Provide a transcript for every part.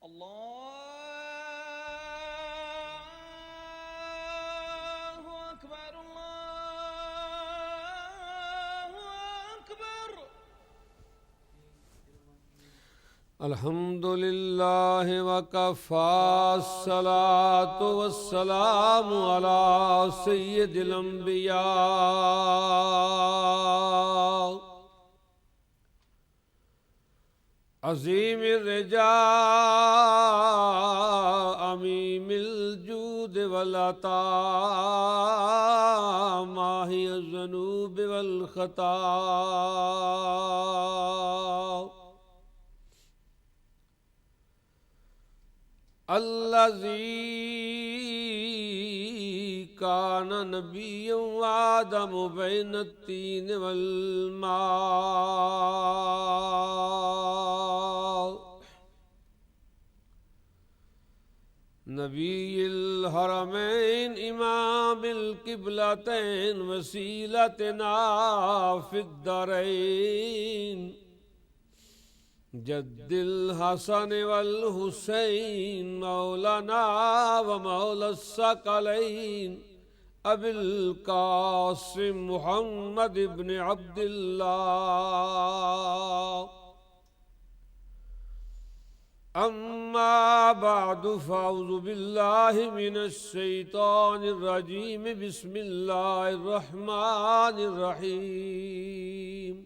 الله أكبر الله أكبر. الحمد لله وكفى الصلاة والسلام على سيد الأنبياء عظيم الرجاء عميم الجود والعطاء ماحي الذنوب والخطايا الذي كان نبيا وآدم بين الطين والماء نبي الحرمين إمام القبلتين وسيلتنا في الدارين جد الحسن والحسين مولانا ومولى الثقلين أبي القاسم محمد بن عبد الله. أما بعد فأعوذ بالله من الشيطان الرجيم بسم الله الرحمن الرحيم.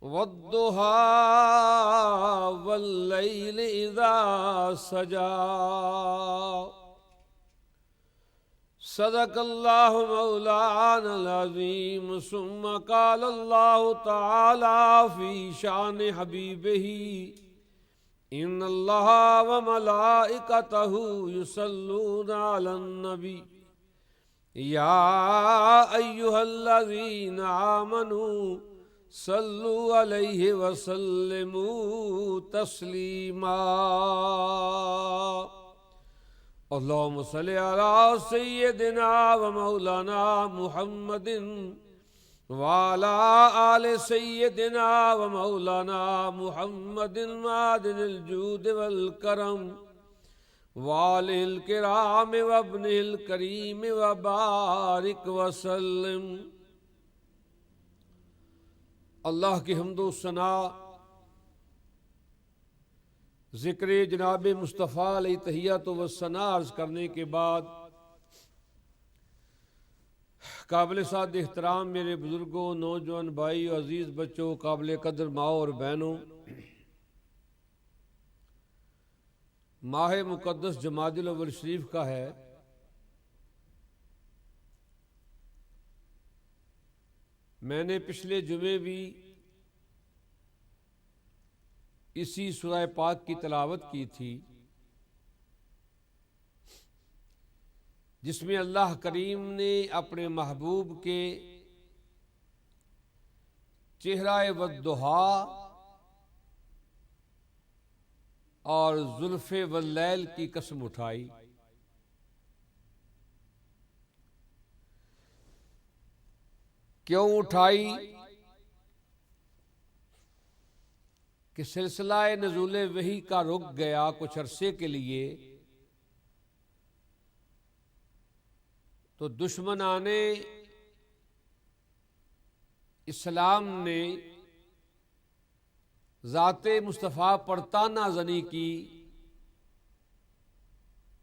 والضحى والليل إذا سجى صدق الله مولانا العظيم. ثم قال الله تعالى في شان حبيبه إن الله وملائكته يصلون على النبي يا أيها الذين آمنوا صلوا عليه وسلموا تسليما. اللهم صل على سيدنا ومولانا محمد وعلى آل سيدنا ومولانا محمد معدن الجود والكرم وآله الكرام وابنه الكريم وبارك وسلم. اللہ کی حمد و ثنا ذکر جناب مصطفیٰ علیہ تحیات و ثنا عرض کرنے کے بعد قابل سعادت احترام میرے بزرگوں، نوجوان بھائی، عزیز بچوں، قابل قدر ماؤں اور بہنوں، ماہ مقدس جمادی الاول شریف کا ہے. میں نے پچھلے جمعے بھی اسی سورہ پاک کی تلاوت کی تھی جس میں اللہ کریم نے اپنے محبوب کے چہرہ والضحیٰ اور زلف واللیل کی قسم اٹھائی. کیوں اٹھائی؟ کہ سلسلہ نزول وحی کا رک گیا کچھ عرصے کے لیے، تو دشمنان اسلام نے ذات مصطفیٰ پر طعنہ زنی کی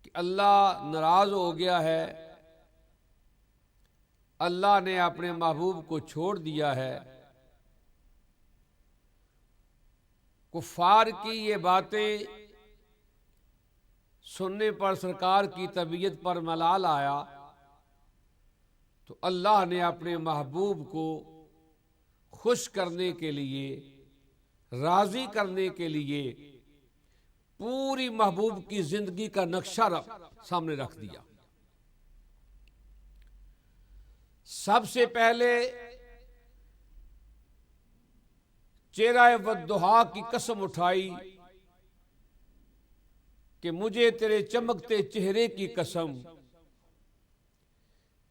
کہ اللہ ناراض ہو گیا ہے، اللہ نے اپنے محبوب کو چھوڑ دیا ہے. کفار کی یہ باتیں سننے پر سرکار کی طبیعت پر ملال آیا تو اللہ نے اپنے محبوب کو خوش کرنے کے لیے، راضی کرنے کے لیے پوری محبوب کی زندگی کا نقشہ سامنے رکھ دیا. سب سے پہلے چہرہ والضحیٰ کی قسم اٹھائی کہ مجھے تیرے چمکتے چہرے کی قسم،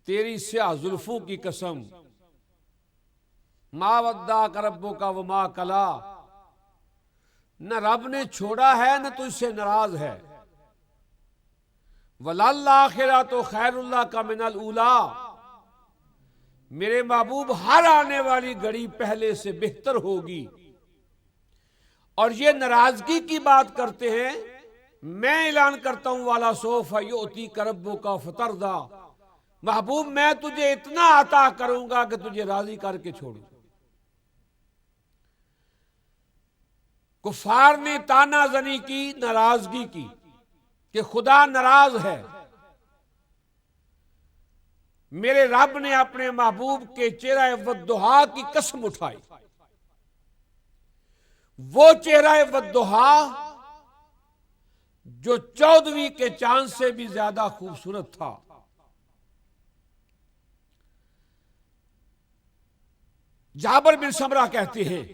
تیری سیاہ زلفوں کی قسم، ما ودعک ربک وما قلی، نہ رب نے چھوڑا ہے نہ تجھ سے ناراض ہے۔ وَلَلْآخِرَةُ خَيْرٌ لَكَ مِنَ الْأُولَىٰ، میرے محبوب ہر آنے والی گھڑی پہلے سے بہتر ہوگی۔ اور یہ ناراضگی کی بات کرتے ہیں، میں اعلان کرتا ہوں وَلَا سَوْفَ يُؤْتِيكَ رَبُّكَ فَتَرْضَىٰ، محبوب میں تجھے اتنا عطا کروں گا کہ تجھے راضی کر کے چھوڑوں۔ کفار نے تانا زنی کی، ناراضگی کی کہ خدا ناراض ہے۔ میرے رب نے اپنے محبوب کے چہرہ والضحیٰ کی قسم اٹھائی، وہ چہرہ والضحیٰ جو 14ویں کے چاند سے بھی زیادہ خوبصورت تھا۔ جابر بن سمرہ کہتے ہیں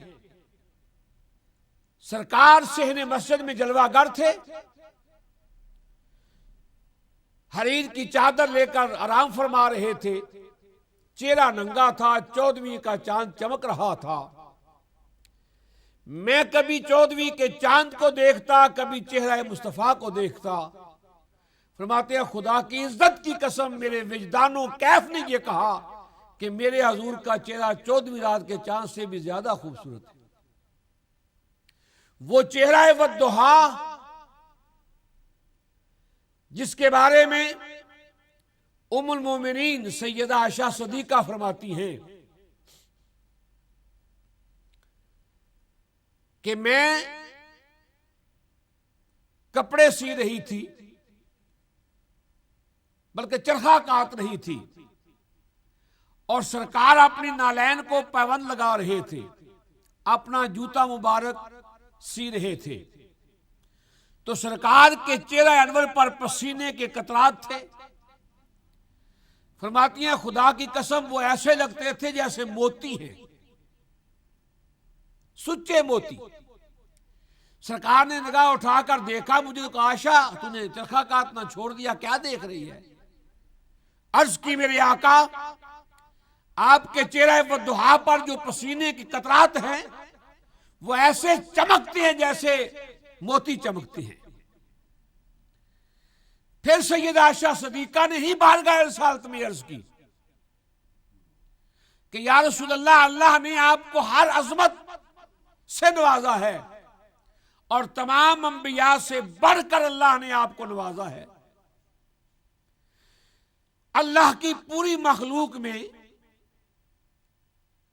سرکار صحن مسجد میں جلوہ گر تھے، حریر کی چادر لے کر آرام فرما رہے تھے، چہرہ ننگا تھا، 14ویں کا چاند چمک رہا تھا۔ میں کبھی 14ویں کے چاند کو دیکھتا، کبھی چہرہ مصطفیٰ کو دیکھتا۔ فرماتے ہیں خدا کی عزت کی قسم میرے وجدان و کیف نے یہ کہا کہ میرے حضور کا چہرہ 14ویں رات کے چاند سے بھی زیادہ خوبصورت ہے۔ وہ چہرہ والضحیٰ جس کے بارے میں ام المومنین سیدہ عائشہ صدیقہ فرماتی ہیں کہ میں کپڑے سی رہی تھی، بلکہ چرخہ کاٹ رہی تھی، اور سرکار اپنی نالین کو پیوند لگا رہے تھے، اپنا جوتا مبارک سی رہے تھے، تو سرکار کے چہرہ انور پر پسینے کے قطرات تھے۔ فرماتی ہیں خدا کی قسم وہ ایسے لگتے تھے جیسے موتی ہیں، سچے موتی۔ سرکار نے نگاہ اٹھا کر دیکھا مجھے، تو کہا عائشہ تو نے چرخہ کاٹنا چھوڑ دیا، کیا دیکھ رہی ہے؟ عرض کی میرے آقا آپ کے چہرہ والضحیٰ پر جو پسینے کی قطرات ہیں وہ ایسے چمکتے ہیں جیسے موتی چمکتے ہیں۔ پھر سیدہ عائشہ صدیقہ نے ہی بارگاہ رسالت میں عرض کی کہ یا رسول اللہ، اللہ نے آپ کو ہر عظمت سے نوازا ہے اور تمام انبیاء سے بڑھ کر اللہ نے آپ کو نوازا ہے۔ اللہ کی پوری مخلوق میں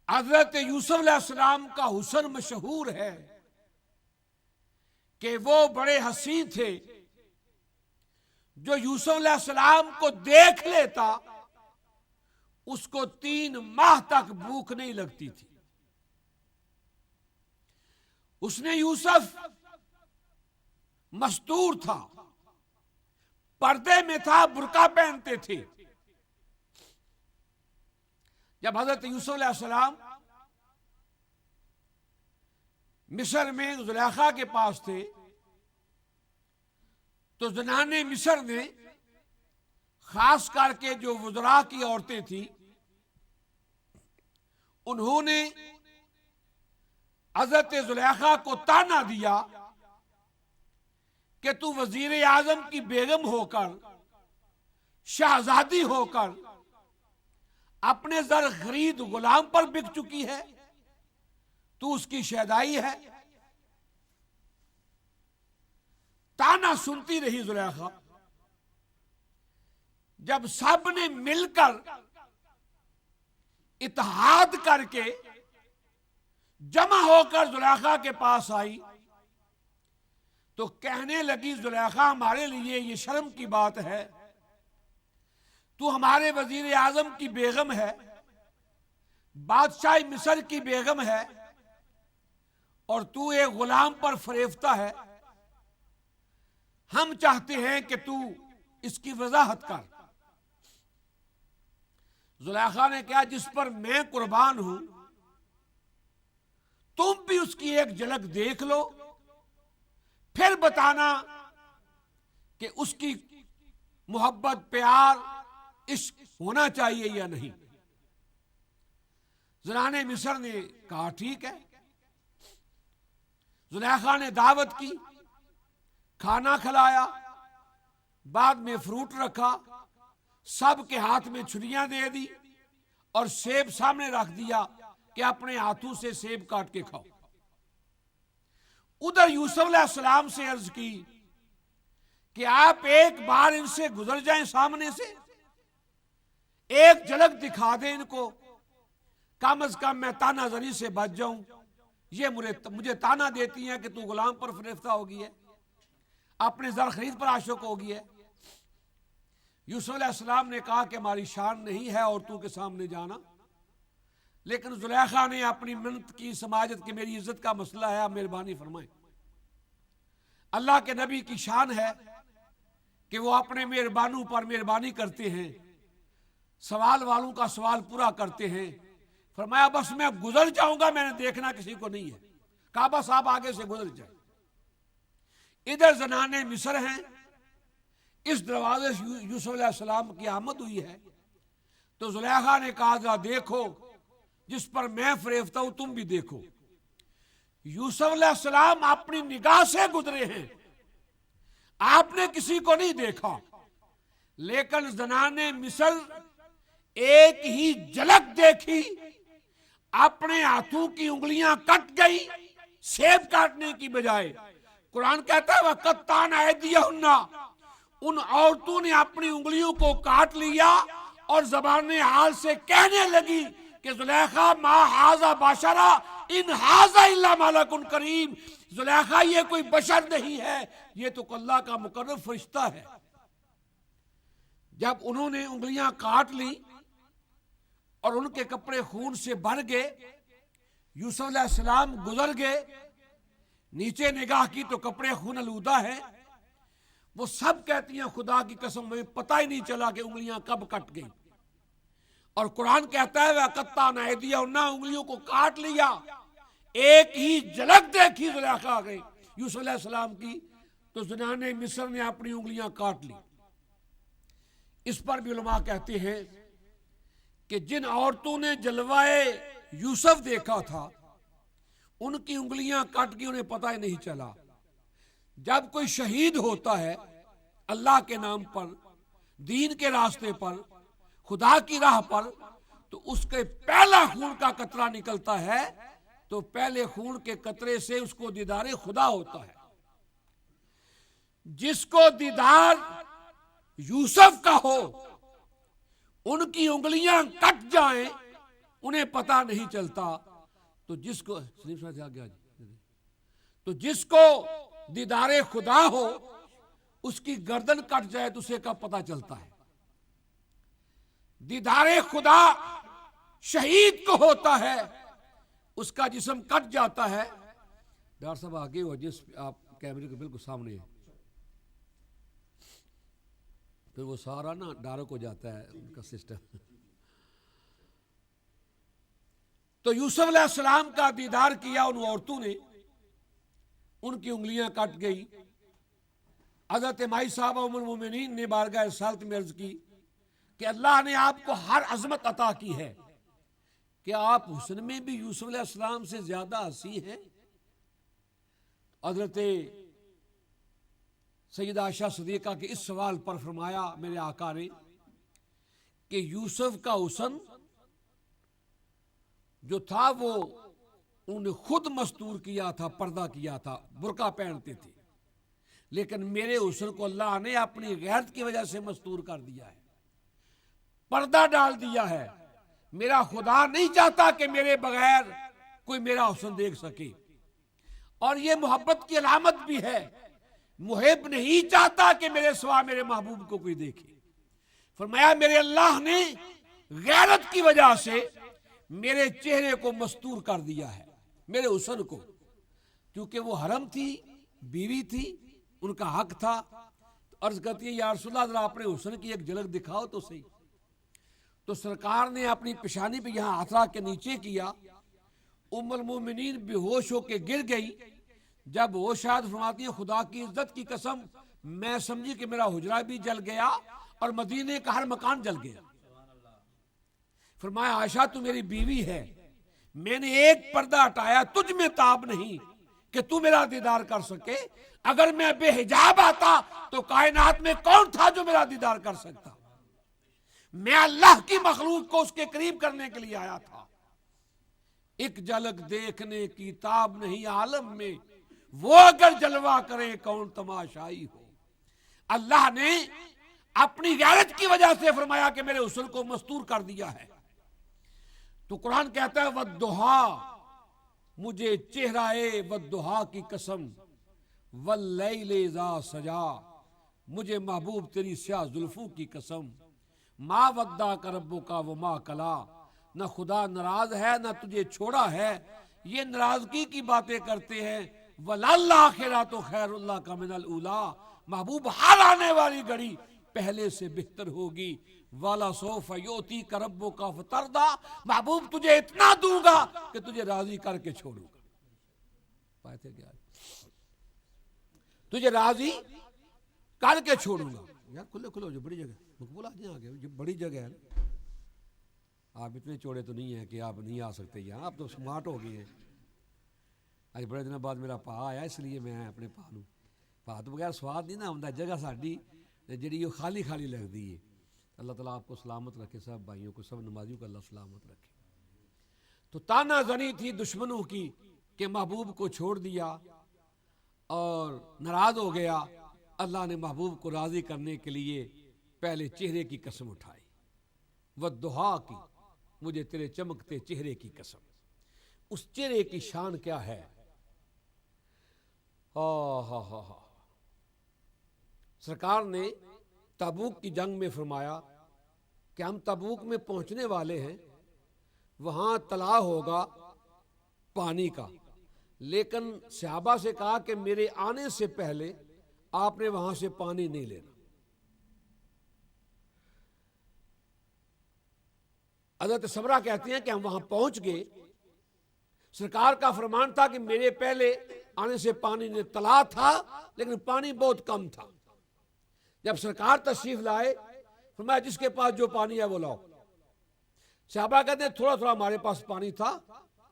حضرت یوسف علیہ السلام کا حسن مشہور ہے کہ وہ بڑے حسین تھے، جو یوسف علیہ السلام کو دیکھ لیتا اس کو 3 ماہ تک بھوک نہیں لگتی تھی۔ اس نے یوسف مستور تھا، پردے میں تھا، برقع پہنتے تھے۔ جب حضرت یوسف علیہ السلام مصر میں زلیخا کے پاس تھے تو زنان مصر نے، خاص کر کے جو وزراء کی عورتیں تھیں، انہوں نے حضرت زلیخا کو تانا دیا کہ تو وزیر اعظم کی بیگم ہو کر، شہزادی ہو کر، اپنے زر خرید غلام پر بک چکی ہے، تو اس کی شہدائی ہے۔ تانا سنتی رہی زلیخا۔ جب سب نے مل کر اتحاد کر کے جمع ہو کر زلیخا کے پاس آئی تو کہنے لگی زلیخا ہمارے لیے یہ شرم کی بات ہے، تو ہمارے وزیر اعظم کی بیگم ہے، بادشاہ مصر کی بیگم ہے، اور تو ایک غلام پر فریفتہ ہے۔ ہم چاہتے ہیں کہ تو اس کی وضاحت کر۔ زلیخا نے کہا جس پر میں قربان ہوں تم بھی اس کی ایک جھلک دیکھ لو، پھر بتانا کہ اس کی محبت، پیار، عشق ہونا چاہیے یا نہیں۔ زنان مصر نے کہا ٹھیک ہے۔ زلیخا نے دعوت کی، کھانا کھلایا، بعد میں فروٹ رکھا، سب کے ہاتھ میں چھریاں دے دی اور سیب سامنے رکھ دیا کہ اپنے ہاتھوں سے سیب کاٹ کے کھاؤ۔ ادھر یوسف علیہ السلام سے عرض کی کہ آپ ایک بار ان سے گزر جائیں، سامنے سے ایک جھلک دکھا دیں ان کو، کم از کم میں تانا زنی سے بچ جاؤں۔ یہ مجھے تانا دیتی ہیں کہ تو غلام پر فریفتہ ہوگی ہے، اپنے زر خرید پر عاشق ہوگی ہے۔ یوسف علیہ السلام نے کہا کہ ہماری شان نہیں ہے عورتوں کے سامنے جانا، لیکن زلیخا نے اپنی منت کی، سماجت کی میری عزت کا مسئلہ ہے، آپ مہربانی فرمائیں۔ اللہ کے نبی کی شان ہے کہ وہ اپنے مہربانوں پر مہربانی کرتے ہیں، سوال والوں کا سوال پورا کرتے ہیں۔ فرمایا بس میں گزر جاؤں گا، میں نے دیکھنا کسی کو نہیں ہے، کہا بس آپ آگے سے گزر جائیں۔ ادھر زنانے مصر ہیں، اس دروازے سے یوسف علیہ السلام کی آمد ہوئی ہے، تو زلیخا نے کہا ذرا دیکھو، جس پر میں فریفتہ ہوں تم بھی دیکھو۔ یوسف علیہ السلام اپنی نگاہ سے گزرے ہیں، آپ نے کسی کو نہیں دیکھا، لیکن زنانے مصر ایک ہی جھلک دیکھی، اپنے ہاتھوں کی انگلیاں کٹ گئی سیب کاٹنے کی بجائے۔ قرآن کہتا ہے وَقَطَّعْنَ أَيْدِيَهُنَّ، ان عورتوں نے اپنی انگلیوں کو کاٹ لیا اور زبان حال سے کہنے لگی کہ زلیخا ما ھذا بشرا ان ھذا الا ملک کریم، زلیخا یہ کوئی بشر نہیں ہے، یہ تو اللہ کا مقرب فرشتہ ہے۔ جب انہوں نے انگلیاں کاٹ لی اور ان کے کپڑے خون سے بھر گئے، یوسف علیہ السلام گزر گئے، نیچے نگاہ کی تو کپڑے خون آلودہ ہیں۔ وہ سب کہتی ہیں خدا کی قسم میں پتہ ہی نہیں چلا کہ انگلیاں کب کٹ گئی، اور قرآن کہتا ہے وَقَطَّعْنَ أَيْدِيَهُنَّ، انگلیوں کو کاٹ لیا، ایک ہی جھلک دیکھی زلیخا گئی یوسف علیہ السلام کی تو زنانے مصر نے اپنی انگلیاں کاٹ لی۔ اس پر بھی علماء کہتے ہیں کہ جن عورتوں نے جلوائے یوسف دیکھا تھا ان کی انگلیاں کٹ گئی، انہیں پتہ ہی نہیں چلا۔ جب کوئی شہید ہوتا ہے اللہ کے نام پر، دین کے راستے پر، خدا کی راہ پر، تو اس کے پہلا خون کا قطرہ نکلتا ہے تو پہلے خون کے قطرے سے اس کو دیدار خدا ہوتا ہے۔ جس کو دیدار یوسف کا ہو ان کی انگلیاں کٹ جائیں انہیں پتہ نہیں چلتا، تو جس کو دیدار خدا ہو اس کی گردن کٹ جائے تو اسے کب پتہ چلتا ہے۔ دیدار خدا شہید کو ہوتا ہے، اس کا جسم کٹ جاتا ہے۔ ڈاکٹر صاحب آگے ہو، جس آپ کیمرے کے بالکل سامنے ہیں، پھر وہ سارا نا ڈارک ہو جاتا ہے ان کا سسٹم۔ تو یوسف علیہ السلام کا دیدار کیا ان عورتوں نے، ان کی انگلیاں کٹ گئی۔ حضرت مائی صاحبہ ام المومنین نے بارگاہ رسالت میں عرض کی کہ اللہ نے آپ کو ہر عظمت عطا کی ہے، کہ آپ حسن میں بھی یوسف علیہ السلام سے زیادہ حسین ہیں۔ حضرت سیدہ عائشہ صدیقہ کے اس سوال پر فرمایا میرے آقا نے کہ یوسف کا حسن جو تھا وہ انہوں نے خود مستور کیا تھا، پردہ کیا تھا، برقع پہنتے تھے، لیکن میرے حسن کو اللہ نے اپنی غیرت کی وجہ سے مستور کر دیا ہے، پردہ ڈال دیا ہے۔ میرا خدا نہیں چاہتا کہ میرے بغیر کوئی میرا حسن دیکھ سکے، اور یہ محبت کی علامت بھی ہے۔ محب نہیں چاہتا کہ میرے سوا میرے محبوب کو کوئی دیکھے۔ فرمایا میرے اللہ نے غیرت کی وجہ سے میرے چہرے کو مستور کر دیا ہے، میرے حسن کو، کیونکہ وہ حرم تھی، بیوی تھی، ان کا حق تھا۔ عرض کرتی ہے یا رسول اللہ ذرا اپنے حسن کی ایک جھلک دکھاؤ تو صحیح۔ تو سرکار نے اپنی پیشانی پہ یہاں ہاتھ رکھ کے نیچے کیا، ام المومنین بے ہوش ہو کے گر گئی۔ جب وہ شاید فرماتی ہیں خدا کی عزت کی قسم میں سمجھی کہ میرا حجرہ بھی جل گیا اور مدینے کا ہر مکان جل گیا۔ فرمایا عائشہ تو میری بیوی ہے، میں نے ایک پردہ ہٹایا، تجھ میں تاب نہیں، کہ تو میرا دیدار کر سکے. اگر میں بے حجاب آتا تو کائنات میں کون تھا جو میرا دیدار کر سکتا؟ میں اللہ کی مخلوق کو اس کے قریب کرنے کے لیے آیا تھا. ایک جھلک دیکھنے کی تاب نہیں عالم میں، وہ اگر جلوہ کرے کون تماشائی ہو. اللہ نے اپنی غیرت کی وجہ سے فرمایا کہ میرے حسن کو مستور کر دیا ہے. تو قرآن کہتا ہے والضحیٰ، مجھے چہرہ والضحیٰ کی قسم، واللیل اذا سجا، مجھے محبوب تیری سیاہ زلفوں کی قسم، ما ودعک ربک وما قلی، نہ خدا ناراض ہے نہ تجھے چھوڑا ہے. یہ ناراضگی کی باتیں کرتے ہیں. وللآخرۃ خیر لک من الاولی، محبوب ہر آنے والی گھڑی پہلے سے بہتر ہوگی. وَلَسَوْفَ يُؤْتِيكَ رَبُّكَ فَتَرْضَىٰ، محبوب تجھے اتنا دوں گا کہ تجھے راضی کر کے چھوڑوں گا. بات ہے کیا؟ تجھے راضی کر کے چھوڑوں گا. یار کھلے کھلو جو بڑی جگہ مقبول آدمی آ گئے، بڑی جگہ ہے. آپ اتنے چوڑے تو نہیں ہیں کہ آپ نہیں آ سکتے یہاں، آپ تو سمارٹ ہو گئے ہیں. آج بڑے دنوں بعد میرا پا آیا، اس لیے میں اپنے پا نوں پا تو بغیر سواد نہیں نہ ہوندا. جگہ ساڈی جڑی وہ خالی خالی لگتی ہے. اللہ تعالیٰ آپ کو سلامت رکھے، سب بھائیوں کو، سب نمازیوں کو اللہ سلامت رکھے. تو تانا زنی تھی دشمنوں کی کہ محبوب کو چھوڑ دیا اور ناراض ہو گیا. اللہ نے محبوب کو راضی کرنے کے لیے پہلے چہرے کی قسم اٹھائی. والضحیٰ کی، مجھے تیرے چمکتے چہرے کی قسم. اس چہرے کی شان کیا ہے؟ سرکار نے تبوک کی جنگ میں فرمایا کہ ہم تبوک میں پہنچنے والے ہیں، وہاں طلوع ہوگا پانی کا، لیکن صحابہ سے کہا کہ میرے آنے سے پہلے آپ نے وہاں سے پانی نہیں لینا. حضرت سمرہ کہتے ہیں کہ ہم وہاں پہنچ گئے. سرکار کا فرمان تھا کہ میرے پہلے آنے سے پانی نہیں، طلوع تھا لیکن پانی بہت کم تھا. جب سرکار تشریف لائے فرمایا جس کے پاس جو پانی ہے وہ لاؤ. صحابہ کہتے ہیں تھوڑا تھوڑا ہمارے پاس پانی تھا،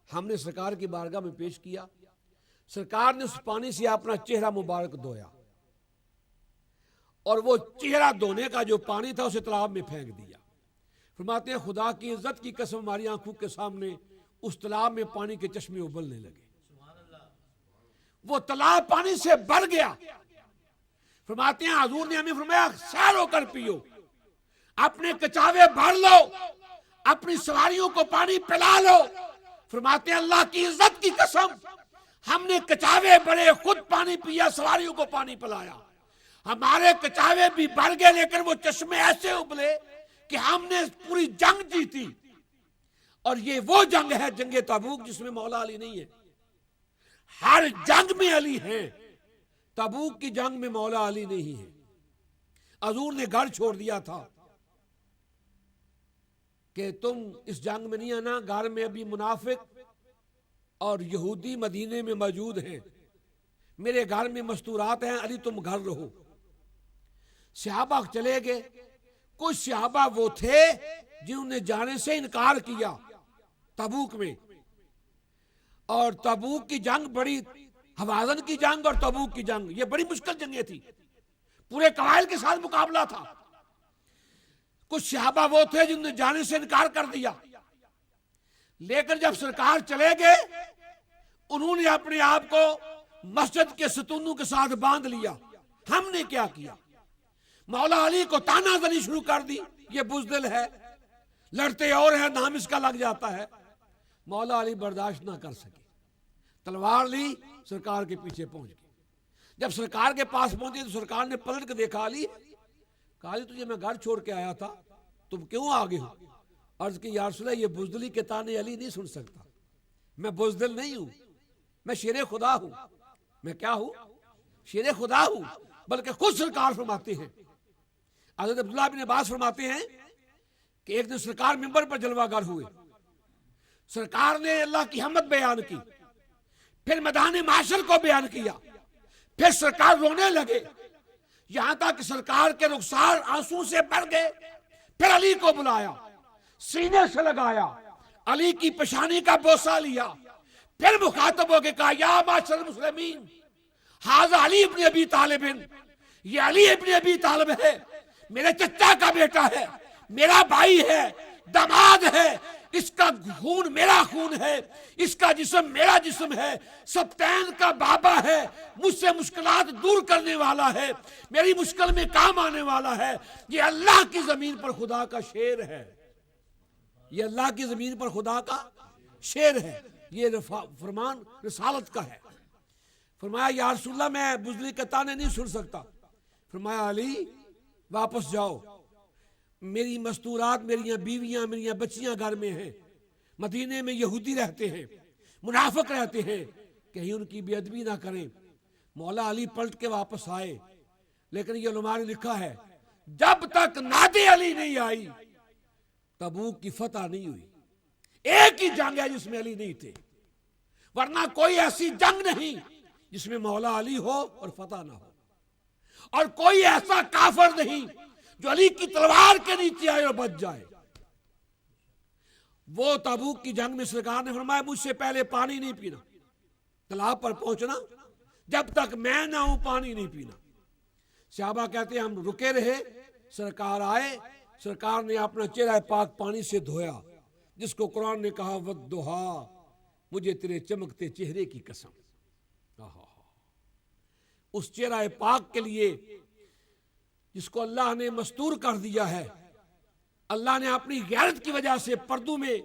ہم نے سرکار کی بارگاہ میں پیش کیا. سرکار نے اس پانی سے اپنا چہرہ مبارک دھویا اور وہ چہرہ دھونے کا جو پانی تھا اسے تالاب میں پھینک دیا. فرماتے ہیں خدا کی عزت کی قسم ہماری آنکھوں کے سامنے اس تالاب میں پانی کے چشمے ابلنے لگے. وہ تالاب پانی سے بھر گیا. فرماتے ہیں حضور نے ہمیں فرمایا سیر ہو کر پیو، اپنے کچاوے بھر لو، اپنی سواریوں کو پانی پلا لو. فرماتے ہیں اللہ کی عزت کی قسم ہم نے کچاوے بڑے، خود پانی پیا، سواریوں کو پانی پلایا. ہمارے کچاوے بھی بھر گئے لیکن وہ چشمے ایسے ابلے کہ ہم نے پوری جنگ جیتی. اور یہ وہ جنگ ہے جنگ تبوک جس میں مولا علی نہیں ہے. ہر جنگ میں علی ہے، تبوک کی جنگ میں مولا علی نہیں ہے. حضور نے گھر چھوڑ دیا تھا کہ تم اس جنگ میں نہیں آنا، گھر میں ابھی منافق اور یہودی مدینے میں موجود ہیں، میرے گھر میں مستورات ہیں، علی تم گھر رہو. صحابہ چلے گئے. کچھ صحابہ وہ تھے جنہوں نے جانے سے انکار کیا تبوک میں. اور تبوک کی جنگ بڑی، حوازن کی جنگ اور تبوک کی جنگ یہ بڑی مشکل جنگیں تھی، پورے قبائل کے ساتھ مقابلہ تھا. کچھ صحابہ وہ تھے جنہوں نے جانے سے انکار کر دیا. لیکن جب سرکار چلے گئے انہوں نے اپنے آپ کو مسجد کے ستونوں کے ساتھ باندھ لیا. ہم نے کیا کیا؟ مولا علی کو تانا زنی شروع کر دی، یہ بزدل ہے، لڑتے اور ہے، نام اس کا لگ جاتا ہے. مولا علی برداشت نہ کر سکے، تلوار لی، سرکار کے پیچھے پہنچ گئے. جب سرکار کے پاس پہنچے تو سرکار نے پلٹ کے دیکھا علی، کہا علی تجھے میں گھر چھوڑ کے آیا تھا، تم کیوں آگے ہو؟ عرض کی یا رسول اللہ یہ بزدلی کے تانے علی نہیں سن سکتا، میں بزدل نہیں ہوں، میں شیر خدا ہوں. میں کیا ہوں؟ شیر خدا ہوں. بلکہ خود سرکار فرماتے ہیں، حضرت عبداللہ بن عباس فرماتے ہیں کہ ایک دن سرکار منبر پر جلوہ گر ہوئے. سرکار نے اللہ کی حمد بیان کی، پھر میدان معاشر کو بیان کیا، پھر سرکار رونے لگے، یہاں تک کہ سرکار کے رخسار آنسو سے بھر گئے. پھر علی کو بلایا، سینے سے لگایا، علی کی پیشانی کا بوسہ لیا، پھر مخاطب ہو کے کہا یا معاشر المسلمین ھذا علی ابن ابی طالب، یہ علی ابن ابی طالب ہے، میرے چچا کا بیٹا ہے، میرا بھائی ہے، داماد ہے، اس کا خون میرا خون ہے، اس کا جسم میرا جسم ہے، سبتین کا بابا ہے، مجھ سے مشکلات دور کرنے والا ہے، میری مشکل میں کام آنے والا ہے، یہ اللہ کی زمین پر خدا کا شیر ہے، یہ اللہ کی زمین پر خدا کا شیر ہے، یہ فرمان رسالت کا ہے۔ فرمایا یا رسول اللہ میں بزدلی کے تانے نہیں سن سکتا۔ فرمایا علی واپس جاؤ، میری مستورات، میری بیویاں، میری بچیاں گھر میں ہیں، مدینے میں یہودی رہتے ہیں، منافق رہتے ہیں، کہیں ان کی بے ادبی نہ کریں۔ مولا علی پلٹ کے واپس آئے، لیکن یہ علماء نے لکھا ہے جب تک ناد علی نہیں آئی تبوک کی فتح نہیں ہوئی۔ ایک ہی جنگ ہے جس میں علی نہیں تھے، ورنہ کوئی ایسی جنگ نہیں جس میں مولا علی ہو اور فتح نہ ہو، اور کوئی ایسا کافر نہیں جو علی کی تلوار کے نیچے آئے اور بچ جائے۔ وہ تبوک کی جنگ میں سرکار نے فرمایا مجھ سے پہلے پانی نہیں پینا، تالاب پر پہنچنا، جب تک میں نہ ہوں پانی نہیں پینا۔ صحابہ کہتے ہیں ہم رکے رہے، سرکار آئے، سرکار نے اپنا چہرہ پاک پانی سے دھویا، جس کو قرآن نے کہا وَالضُّحَىٰ، مجھے تیرے چمکتے چہرے کی قسم۔ اس چہرہ پاک کے لیے جس کو اللہ نے مستور کر دیا ہے، اللہ نے اپنی غیرت کی وجہ سے پردوں میں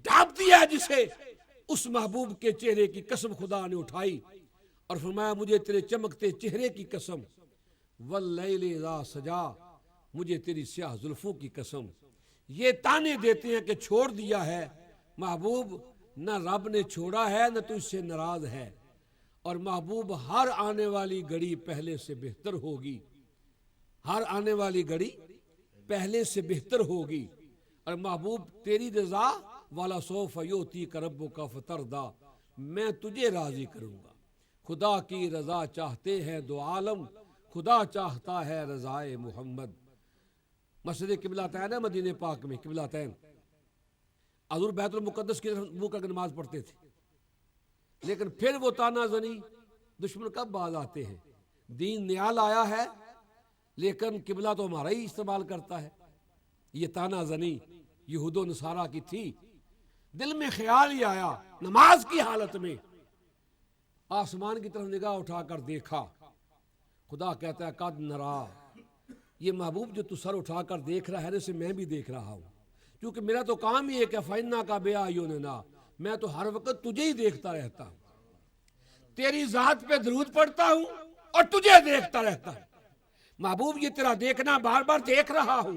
ڈھانپ دیا ہے جسے، اس محبوب کے چہرے کی قسم خدا نے اٹھائی اور فرمایا مجھے تیرے چمکتے چہرے کی قسم، واللیل اذا سجا، مجھے تیری سیاہ زلفوں کی قسم۔ یہ تانے دیتے ہیں کہ چھوڑ دیا ہے محبوب، نہ رب نے چھوڑا ہے نہ تجھ سے ناراض ہے، اور محبوب ہر آنے والی گھڑی پہلے سے بہتر ہوگی، ہر آنے والی گھڑی پہلے سے بہتر ہوگی، اور محبوب تیری رضا والا سوف یؤتیک ربک فترضی، میں تجھے راضی کروں گا۔ خدا کی رضا چاہتے ہیں دو عالم، خدا چاہتا ہے رضائے محمد۔ مسجد قبلتین ہے مدینہ پاک میں، قبلتین، حضور بیت المقدس کی طرف منہ کر کے نماز پڑھتے تھے، لیکن پھر وہ تانا زنی دشمن کب باز آتے ہیں؟ دین نیا لایا ہے لیکن قبلہ تو ہمارا ہی استعمال کرتا ہے۔ یہ تانا زنی یہود و نصارہ کی تھی۔ دل میں خیال ہی آیا نماز کی حالت میں، آسمان کی طرف نگاہ اٹھا کر دیکھا، خدا کہتا ہے قد نرا، یہ محبوب جو تو سر اٹھا کر دیکھ رہا ہے اسے میں بھی دیکھ رہا ہوں، کیونکہ میرا تو کام ہی ہے کہ فَإِنَّا کا بے آیوننا، میں تو ہر وقت تجھے ہی دیکھتا رہتا ہوں، تیری ذات پہ درود پڑھتا ہوں اور تجھے دیکھتا رہتا ہوں۔ محبوب یہ تیرا دیکھنا بار بار دیکھ رہا ہوں،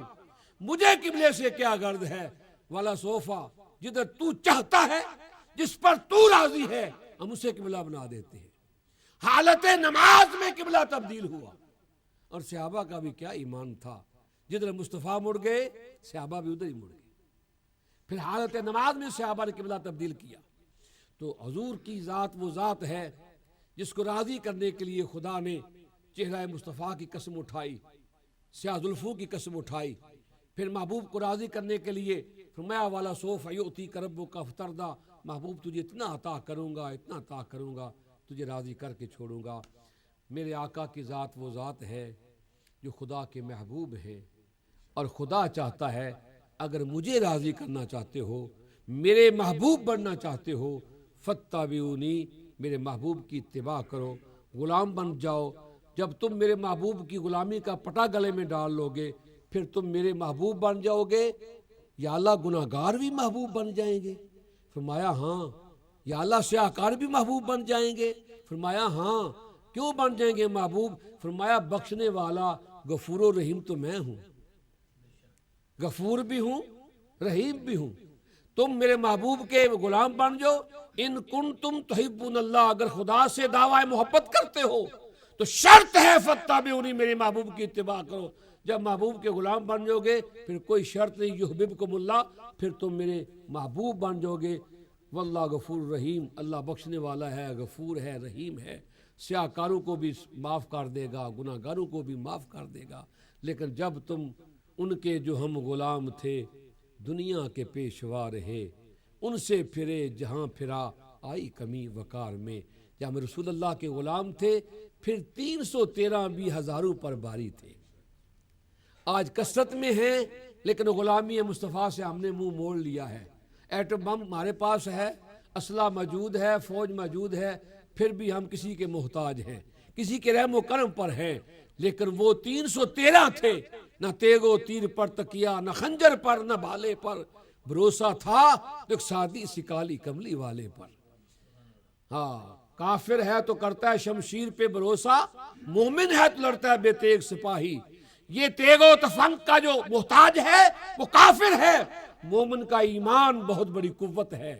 مجھے قبلے سے کیا غرض ہے؟ والا صوفہ، جدھر تو چاہتا ہے، جس پر تو راضی ہے، ہم اسے قبلہ بنا دیتے ہیں۔ حالت نماز میں قبلہ تبدیل ہوا، اور صحابہ کا بھی کیا ایمان تھا، جدھر مصطفیٰ مڑ گئے صحابہ بھی ادھر ہی مڑ گئے۔ پھر حالت نماز میں صحابہ نے قبلہ تبدیل کیا۔ تو حضور کی ذات وہ ذات ہے جس کو راضی کرنے کے لیے خدا نے چہرہ مصطفیٰ کی قسم اٹھائی، سیاہ زلفوں کی قسم اٹھائی، پھر محبوب کو راضی کرنے کے لیے فرمایا والا سوف یؤتیک ربک فترضی، محبوب تجھے اتنا عطا کروں گا، اتنا عطا کروں گا، تجھے راضی کر کے چھوڑوں گا۔ میرے آقا کی ذات وہ ذات ہے جو خدا کے محبوب ہے، اور خدا چاہتا ہے اگر مجھے راضی کرنا چاہتے ہو، میرے محبوب بننا چاہتے ہو، فاتبعونی، میرے محبوب کی اتباع کرو، غلام بن جاؤ۔ جب تم میرے محبوب کی غلامی کا پٹا گلے میں ڈال لو گے پھر تم میرے محبوب بن جاؤ گے، یا اللہ گناہگار بھی محبوب بن جائیں گے؟ فرمایا ہاں۔ یا اللہ سیاہکار بھی محبوب بن جائیں گے؟ فرمایا ہاں۔ کیوں بن جائیں گے محبوب؟ فرمایا بخشنے والا غفور و رحیم تو میں ہوں، غفور بھی ہوں، رحیم بھی ہوں۔ تم میرے محبوب کے غلام بن جاؤ۔ ان کنتم تحبون اللہ، اگر خدا سے دعوی محبت کرتے ہو تو شرط ہے فاتبعونی، میرے محبوب کی اتباع کرو۔ جب محبوب کے غلام بن جاؤ گے پھر کوئی شرط نہیں، یحببکم اللہ، پھر تم میرے محبوب بن جاؤ گے۔ واللہ غفور رحیم، اللہ بخشنے والا ہے، غفور ہے، رحیم ہے، سیاہ کاروں کو بھی معاف کر دے گا، گناہ گاروں کو بھی معاف کر دے گا۔ لیکن جب تم ان کے جو ہم غلام تھے، دنیا کے پیشوا رہے، ان سے پھرے جہاں پھرا آئی کمی وقار میں، جب رسول اللہ کے غلام تھے پھر 313 بھی ہزاروں پر باری تھے۔ آج کثرت میں ہیں لیکن غلامی مصطفیٰ سے ہم نے منہ موڑ لیا ہے۔ ایٹم بم ہمارے پاس ہے، اسلحہ موجود ہے، فوج موجود ہے، پھر بھی ہم کسی کے محتاج ہیں، کسی کے رحم و کرم پر ہیں۔ لیکن وہ 313 تھے، نہ تیگ و تیر پر تکیا، نہ خنجر پر، نہ بھالے پر، بھروسہ تھا ایک سادی سی کالی کملی والے پر۔ ہاں، کافر ہے تو کرتا ہے شمشیر پہ بھروسہ، مومن ہے تو لڑتا ہے بے تیغ سپاہی۔ یہ تیغ و تفنگ کا جو محتاج ہے وہ کافر ہے، مومن کا ایمان بہت بڑی قوت ہے،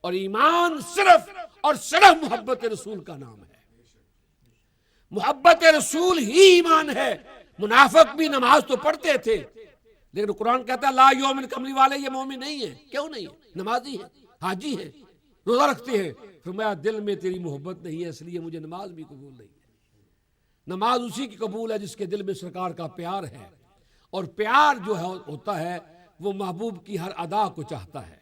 اور ایمان صرف اور صرف محبت رسول کا نام ہے۔ محبت رسول ہی ایمان ہے۔ منافق بھی نماز تو پڑھتے تھے لیکن قرآن کہتا ہے لا یومن کملی والے یہ مومن نہیں ہیں۔ کیوں نہیں ہیں؟ نمازی ہیں، حاجی ہیں، روزہ رکھتے ہیں۔ فرمایا دل میں تیری محبت نہیں ہے، اس لیے مجھے نماز بھی قبول نہیں ہے۔ نماز اسی کی قبول ہے جس کے دل میں سرکار کا پیار ہے، اور پیار جو ہے ہوتا ہے وہ محبوب کی ہر ادا کو چاہتا ہے۔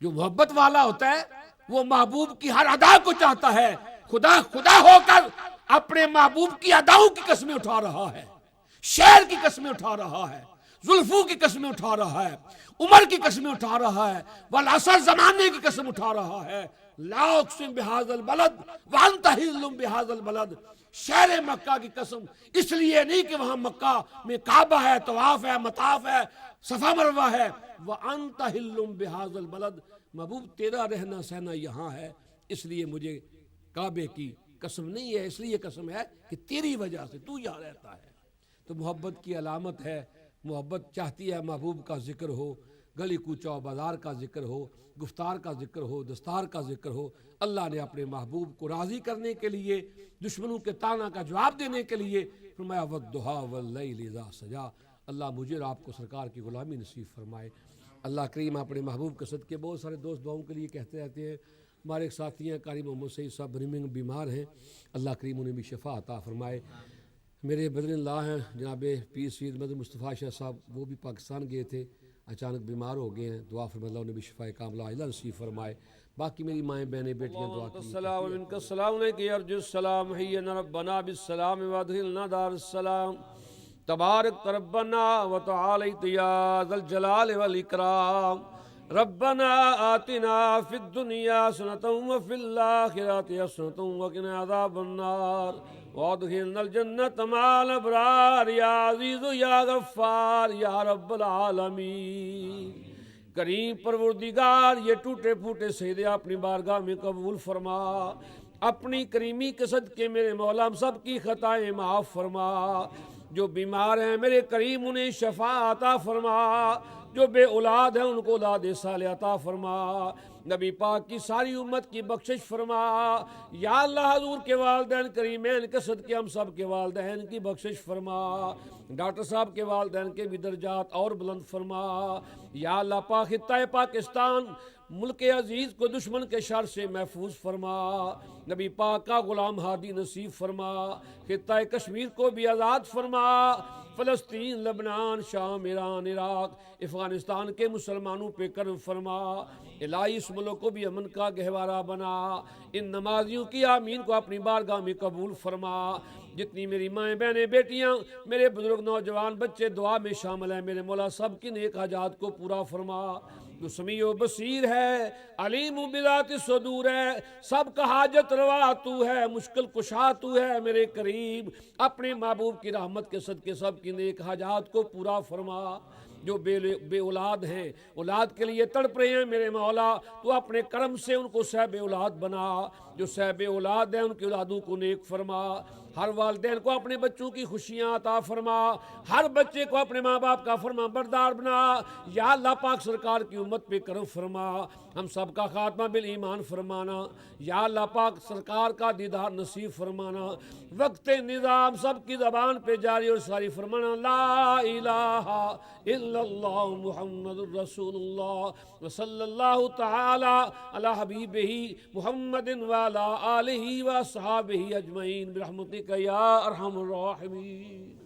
جو محبت والا ہوتا ہے وہ محبوب کی ہر ادا کو چاہتا ہے۔ خدا خدا ہو کر اپنے محبوب کی اداؤں کی قسمیں اٹھا رہا ہے، شعر کی قسمیں اٹھا رہا ہے، زلفوں کی قسمیں اٹھا رہا ہے، عمر کی قسمیں اٹھا رہا ہے، والعصر زمانے کی قسم اٹھا رہا ہے۔ لا اقسم بہذا البلد وانت حل بہذا البلد، شہر مکہ کی قسم، اس لیے نہیں کہ وہاں مکہ میں کعبہ ہے، طواف ہے، مطاف ہے، صفا مروہ ہے، وانت حل بہذا البلد، محبوب تیرا رہنا سہنا یہاں ہے، اس لیے مجھے کعبے کی قسم نہیں ہے، اس لیے قسم ہے کہ تیری وجہ سے تو یہاں رہتا ہے۔ تو محبت کی علامت ہے، محبت چاہتی ہے محبوب کا ذکر ہو، گلی کوچہ بازار کا ذکر ہو، گفتار کا ذکر ہو، دستار کا ذکر ہو۔ اللہ نے اپنے محبوب کو راضی کرنے کے لیے، دشمنوں کے طعنہ کا جواب دینے کے لیے فرمایا وَالضُّحَىٰ وَاللَّيْلِ إِذَا سَجَىٰ۔ اللہ مجھے اور آپ کو سرکار کی غلامی نصیب فرمائے۔ اللہ کریم اپنے محبوب کے صدقے، بہت سارے دوست دعاؤں کے لیے کہتے رہتے ہیں۔ ہمارے ایک ساتھی ہیں قاری محمد سعید صاحب برمنگھم بیمار ہیں، اللہ کریم انہیں بھی شفا عطا فرمائے۔ میرے بدر اللہ ہیں جناب پیر سید مدد مصطفیٰ شاہ صاحب، وہ بھی پاکستان گئے تھے، اچانک بیمار ہو گئے ہیں، دعا فرمائے اللہ انہیں بھی شفا کاملہ عاجلہ نصیب فرمائے۔ باقی میری مائیں بہنیں بیٹیاں دعا کی السلام منک السلام علیک یرجو السلام حینا ربنا بالسلام وادخلنا دار السلام تبارک ربنا وتعالیت یا ذا الجلال والاکرام ربنا آتنا فی الدنیا حسنۃ وفی الآخرۃ حسنۃ وقنا عذاب النار وادخلنا الجنۃ مع الابرار یا عزیز یا غفار یا رب العالمین۔ کریم پروردگار یہ ٹوٹے پھوٹے سجدے اپنی بارگاہ میں قبول فرما، اپنی کریمی کے صدقے میرے مولا ہم سب کی خطائیں معاف فرما۔ جو بیمار ہیں میرے کریم انہیں شفا عطا فرما، جو بے اولاد ہیں ان کو اولاد صالح عطا فرما، نبی پاک کی ساری امت کی بخشش فرما۔ یا اللہ حضور کے والدین کریمین کے صدقے ہم سب کے والدین کی بخشش فرما، ڈاکٹر صاحب کے والدین کے بھی درجات اور بلند فرما۔ یا اللہ پاک خطہ پاکستان ملک عزیز کو دشمن کے شر سے محفوظ فرما، نبی پاک کا غلام ہادی نصیب فرما، خطہ کشمیر کو بھی آزاد فرما، فلسطین، لبنان، شام، ایران، عراق، افغانستان کے مسلمانوں پہ کرم فرما۔ الہی اس ملک کو بھی امن کا گہوارہ بنا، ان نمازیوں کی آمین کو اپنی بارگاہ میں قبول فرما۔ جتنی میری مائیں بہنیں بیٹیاں میرے بزرگ نوجوان بچے دعا میں شامل ہیں، میرے مولا سب کی نیک حاجات کو پورا فرما۔ جو سمیع و بصیر ہے، علیم و بذات صدور ہے، سب کا حاجت روا تو ہے، مشکل کشا تو ہے میرے کریم۔ اپنے محبوب کی رحمت کے صدقے سب کی نیک حاجات کو پورا فرما۔ جو بے اولاد ہیں، اولاد کے لیے تڑپ رہے ہیں میرے مولا، تو اپنے کرم سے ان کو صاحب اولاد بنا۔ جو صاحب اولاد ہیں ان کی اولادوں کو نیک فرما۔ ہر والدین کو اپنے بچوں کی خوشیاں عطا فرما، ہر بچے کو اپنے ماں باپ کا فرما بردار بنا۔ یا اللہ پاک سرکار کی امت پہ کرم فرما، ہم سب کا خاتمہ بالایمان فرمانا۔ یا اللہ پاک سرکار کا دیدار نصیب فرمانا۔ وقت نظام سب کی زبان پہ جاری اور ساری فرمانا، لا الہ الا اللہ محمد الرسول اللہ وصلی اللہ تعالی علی حبیبہ محمد وعلی آلہ وصحابہ اجمعین برحمتک یا ارحم الراحمین۔